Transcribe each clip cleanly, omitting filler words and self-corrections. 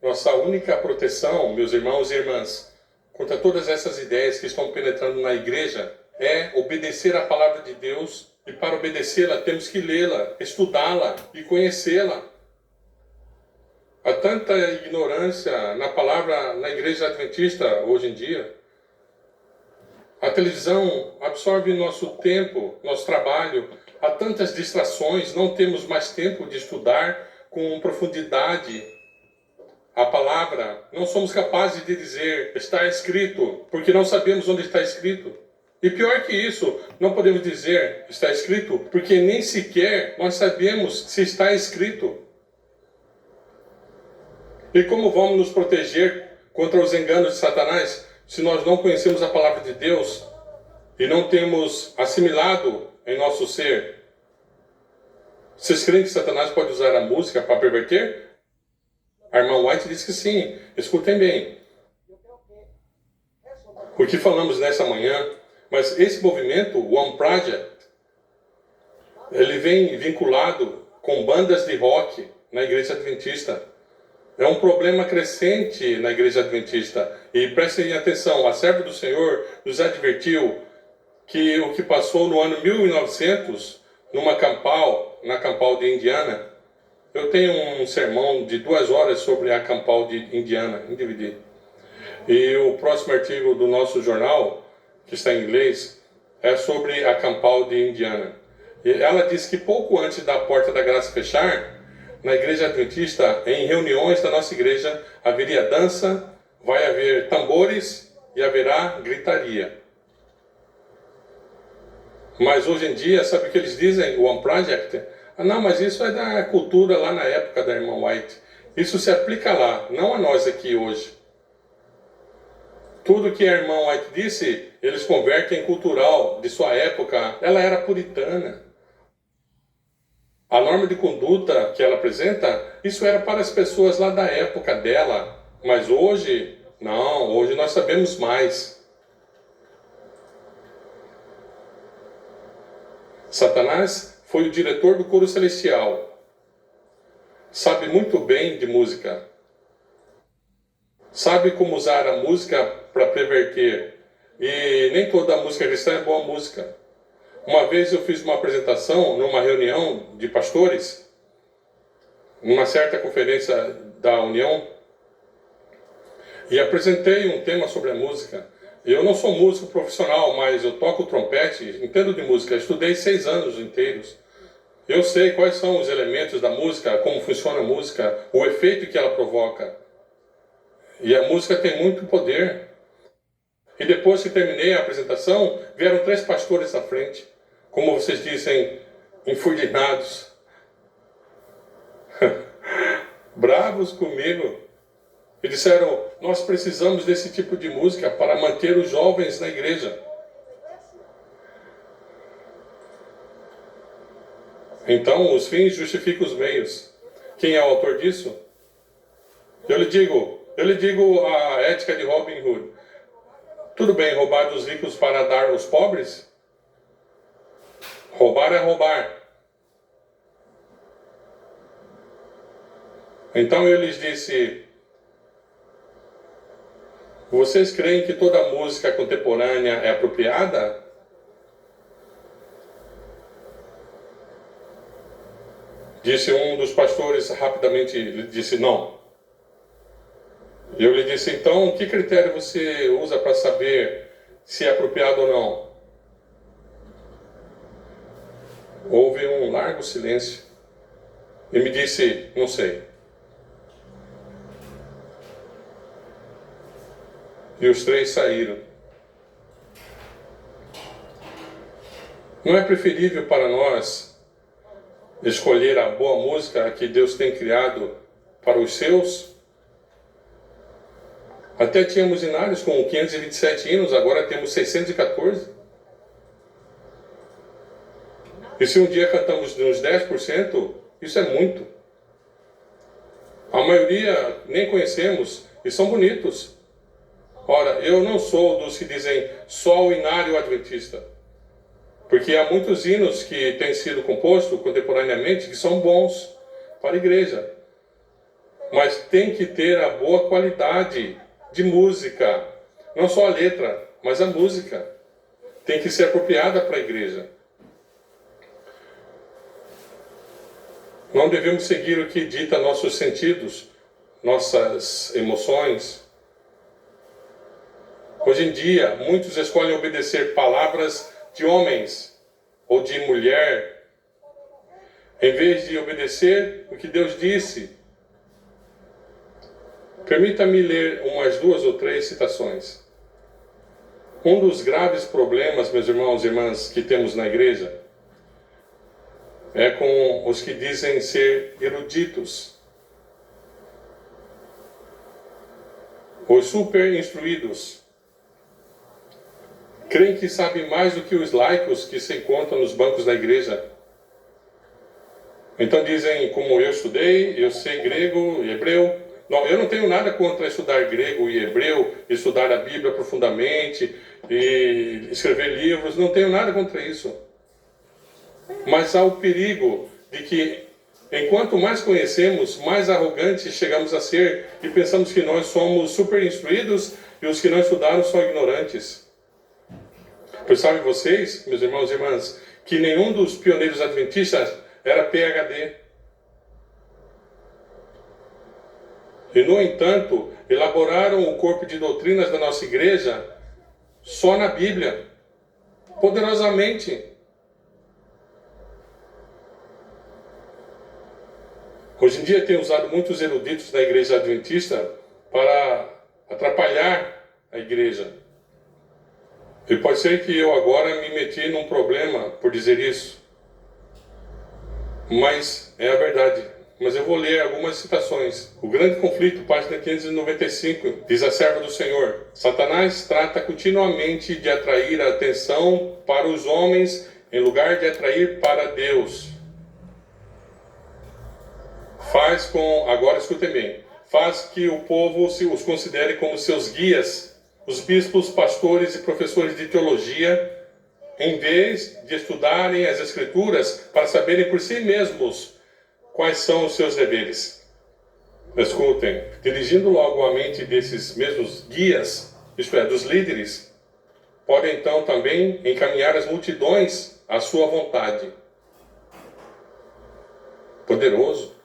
Nossa única proteção, meus irmãos e irmãs, contra todas essas ideias que estão penetrando na igreja, é obedecer à palavra de Deus, e para obedecê-la temos que lê-la, estudá-la e conhecê-la. Há tanta ignorância na palavra na igreja adventista hoje em dia. A televisão absorve nosso tempo, nosso trabalho. Há tantas distrações, não temos mais tempo de estudar com profundidade a palavra. Não somos capazes de dizer, está escrito, porque não sabemos onde está escrito. E pior que isso, não podemos dizer, está escrito, porque nem sequer nós sabemos se está escrito. E como vamos nos proteger contra os enganos de Satanás se nós não conhecemos a palavra de Deus e não temos assimilado em nosso ser? Vocês creem que Satanás pode usar a música para perverter? A irmã White diz que sim. Escutem bem o que falamos nessa manhã, mas esse movimento, One Project, ele vem vinculado com bandas de rock na igreja adventista. É um problema crescente na igreja adventista. E prestem atenção, a serva do Senhor nos advertiu que o que passou no ano 1900, na Campal de Indiana. Eu tenho um sermão de 2 horas sobre a Campal de Indiana, em DVD. E o próximo artigo do nosso jornal, que está em inglês, é sobre a Campal de Indiana. E ela diz que pouco antes da Porta da Graça fechar, na igreja adventista, em reuniões da nossa igreja, haveria dança, vai haver tambores e haverá gritaria. Mas hoje em dia, sabe o que eles dizem? O One Project? Ah, não, mas isso é da cultura lá na época da irmã White. Isso se aplica lá, não a nós aqui hoje. Tudo que a irmã White disse, eles convertem em cultural de sua época. Ela era puritana. A norma de conduta que ela apresenta, isso era para as pessoas lá da época dela. Mas hoje, não, hoje nós sabemos mais. Satanás foi o diretor do coro celestial. Sabe muito bem de música. Sabe como usar a música para perverter. E nem toda a música cristã é boa música. Uma vez eu fiz uma apresentação numa reunião de pastores, numa certa conferência da União, e apresentei um tema sobre a música. Eu não sou músico profissional, mas eu toco trompete, entendo de música, estudei 6 anos inteiros. Eu sei quais são os elementos da música, como funciona a música, o efeito que ela provoca. E a música tem muito poder. E depois que terminei a apresentação, vieram 3 pastores à frente. Como vocês dizem, enfurdinados, bravos comigo, e disseram, nós precisamos desse tipo de música para manter os jovens na igreja. Então, os fins justificam os meios. Quem é o autor disso? Eu lhe digo a ética de Robin Hood. Tudo bem roubar dos ricos para dar aos pobres? Roubar é roubar. Então eu lhes disse, vocês creem que toda música contemporânea é apropriada? Disse um dos pastores rapidamente, disse não. Eu lhe disse, então, que critério você usa para saber se é apropriado ou não? Houve um largo silêncio. E me disse, não sei. E os 3 saíram. Não é preferível para nós escolher a boa música que Deus tem criado para os seus? Até tínhamos hinários com 527 hinos, agora temos 614. E se um dia cantamos nos 10%, isso é muito. A maioria nem conhecemos e são bonitos. Ora, eu não sou dos que dizem só o hinário adventista. Porque há muitos hinos que têm sido compostos contemporaneamente que são bons para a igreja. mas tem que ter a boa qualidade de música. Não só a letra, mas a música. Tem que ser apropriada para a igreja. Não devemos seguir o que dita nossos sentidos, nossas emoções. Hoje em dia, muitos escolhem obedecer palavras de homens ou de mulher, em vez de obedecer o que Deus disse. Permita-me ler umas 2 ou 3 citações. Um dos graves problemas, meus irmãos e irmãs, que temos na igreja é com os que dizem ser eruditos, os super instruídos. Creem que sabem mais do que os laicos que se encontram nos bancos da igreja. Então dizem, como eu estudei, eu sei grego e hebreu. Não, eu não tenho nada contra estudar grego e hebreu, estudar a Bíblia profundamente e escrever livros, não tenho nada contra isso. Mas há o perigo de que, enquanto mais conhecemos, mais arrogantes chegamos a ser e pensamos que nós somos super instruídos e os que não estudaram são ignorantes. Pois sabem vocês, meus irmãos e irmãs, que nenhum dos pioneiros adventistas era PhD. E, no entanto, elaboraram o corpo de doutrinas da nossa igreja só na Bíblia, poderosamente. Hoje em dia tem usado muitos eruditos da igreja adventista para atrapalhar a igreja. E pode ser que eu agora me meti num problema por dizer isso. Mas é a verdade. Mas eu vou ler algumas citações. O grande conflito, página 595, diz a serva do Senhor: Satanás trata continuamente de atrair a atenção para os homens em lugar de atrair para Deus. Agora escutem bem, faz que o povo os considere como seus guias, os bispos, pastores e professores de teologia, em vez de estudarem as Escrituras para saberem por si mesmos quais são os seus deveres. Escutem, dirigindo logo a mente desses mesmos guias, isto é, dos líderes, podem então também encaminhar as multidões à sua vontade. Poderoso.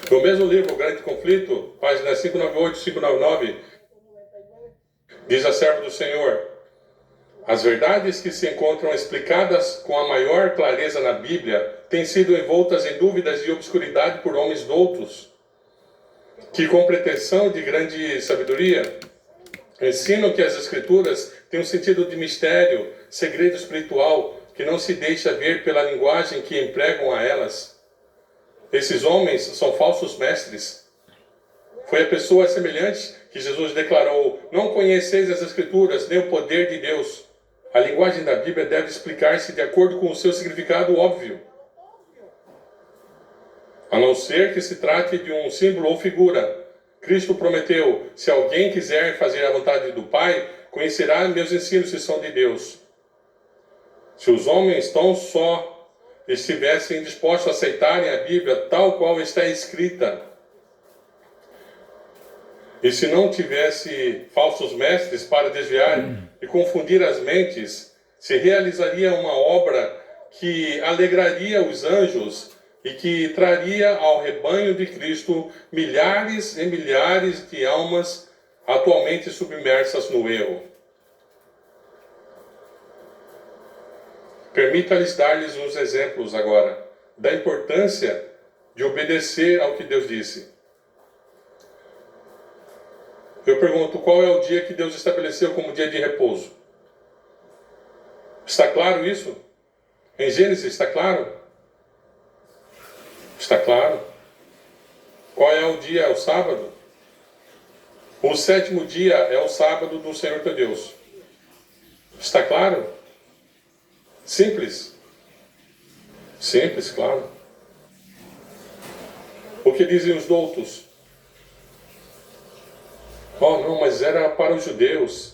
No mesmo livro, O Grande Conflito, páginas 598 e 599, diz a serva do Senhor: as verdades que se encontram explicadas com a maior clareza na Bíblia têm sido envoltas em dúvidas e obscuridade por homens doutos, que com pretensão de grande sabedoria ensinam que as Escrituras têm um sentido de mistério, segredo espiritual, que não se deixa ver pela linguagem que empregam a elas. Esses homens são falsos mestres. Foi a pessoa semelhante que Jesus declarou: não conheceis as Escrituras, nem o poder de Deus. A linguagem da Bíblia deve explicar-se de acordo com o seu significado óbvio, a não ser que se trate de um símbolo ou figura. Cristo prometeu: se alguém quiser fazer a vontade do Pai, conhecerá meus ensinos se são de Deus. Se os homens tão só estivessem dispostos a aceitarem a Bíblia tal qual está escrita, e se não tivesse falsos mestres para desviar e confundir as mentes, se realizaria uma obra que alegraria os anjos e que traria ao rebanho de Cristo milhares e milhares de almas atualmente submersas no erro. Permita-lhes dar-lhes uns exemplos agora da importância de obedecer ao que Deus disse. Eu pergunto, qual é o dia que Deus estabeleceu como dia de repouso? Está claro isso? Em Gênesis está claro? Está claro. Qual é o dia? É o sábado. O 7º dia é o sábado do Senhor teu Deus. Está claro? Simples. Simples, claro. O que dizem os doutos? Oh, não, mas era para os judeus.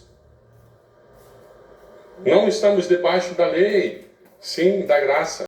Não estamos debaixo da lei, sim, da graça.